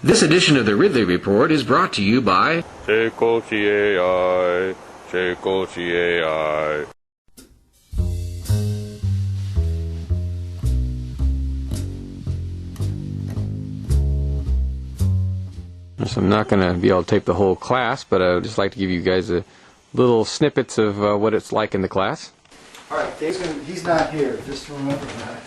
This edition of the Ridley Report is brought to you by CAI. So I'm not going to be able to tape the whole class, but I would just like to give you guys a little snippets of what it's like in the class. All right, he's not here. Just remember that.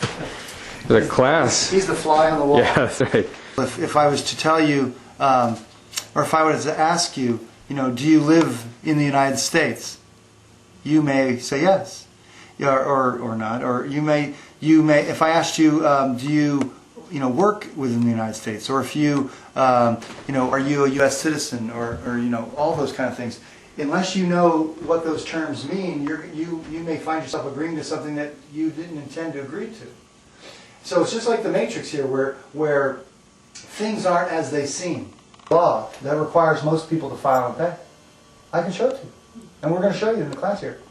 The class. He's the fly on the wall. Yeah, that's right. If I was to tell you, or if I was to ask you, do you live in the United States? You may say yes, or not. Or you may. If I asked you, do you work within the United States, or if you, are you a U.S. citizen, or all those kind of things. Unless you know what those terms mean, you may find yourself agreeing to something that you didn't intend to agree to. So it's just like the Matrix here, where things aren't as they seem. Law that requires most people to file and pay. I can show it to you, and we're going to show you in the class here.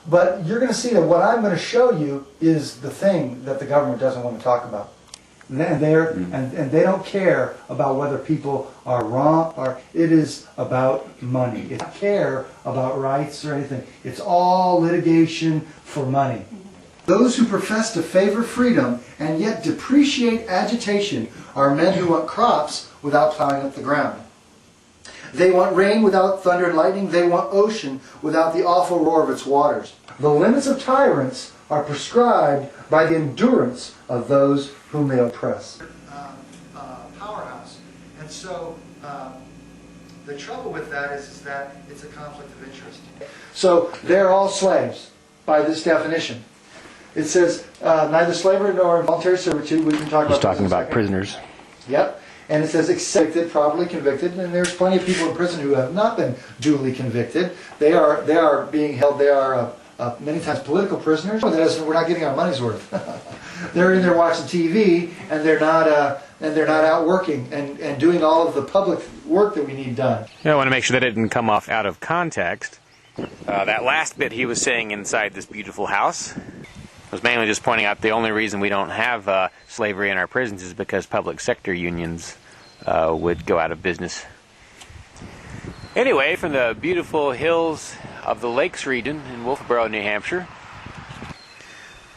But you're going to see that what I'm going to show you is the thing that the government doesn't want to talk about. And they don't care about whether people are wrong, or it is about money. They don't care about rights or anything. It's all litigation for money. Those who profess to favor freedom and yet depreciate agitation are men who want crops without plowing up the ground. They want rain without thunder and lightning. They want ocean without the awful roar of its waters. The limits of tyrants are prescribed by the endurance of those whom they oppress. Powerhouse. And so the trouble with that is that it's a conflict of interest. So they're all slaves by this definition. It says neither slavery nor involuntary servitude. We can talk about. He's talking about prisoners. Yep. And it says excepted, properly convicted, and there's plenty of people in prison who have not been duly convicted. They are being held. They are many times political prisoners. We're not getting our money's worth. They're in there watching TV, and they're not out working and doing all of the public work that we need done. I want to make sure that it didn't come off out of context. That last bit he was saying inside this beautiful house was mainly just pointing out the only reason we don't have slavery in our prisons is because public sector unions would go out of business. Anyway, from the beautiful hills of the Lakes region in Wolfeboro, New Hampshire,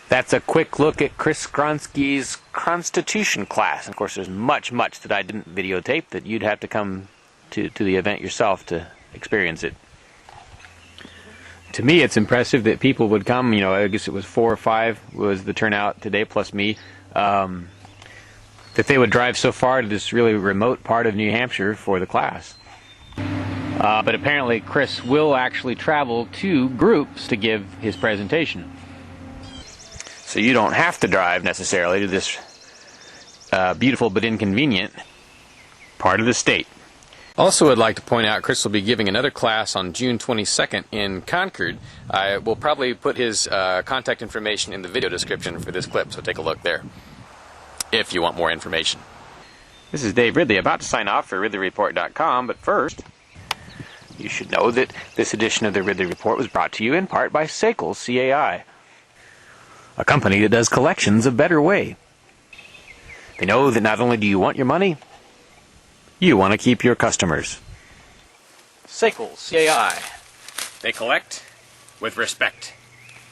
that's a quick look at Chris Skronsky's Constitution class. Of course, there's much that I didn't videotape that you'd have to come to the event yourself to experience it. To me, it's impressive that people would come. I guess it was 4 or 5 was the turnout today, plus me. That they would drive so far to this really remote part of New Hampshire for the class. But apparently, Chris will actually travel to groups to give his presentation. So you don't have to drive necessarily to this beautiful but inconvenient part of the state. Also, I'd like to point out Chris will be giving another class on June 22nd in Concord. I will probably put his contact information in the video description for this clip, so take a look there if you want more information. This is Dave Ridley, about to sign off for RidleyReport.com, but first, you should know that this edition of the Ridley Report was brought to you in part by Seckles CAI, a company that does collections a better way. They know that not only do you want your money, you want to keep your customers. Seckles CAI. They collect with respect.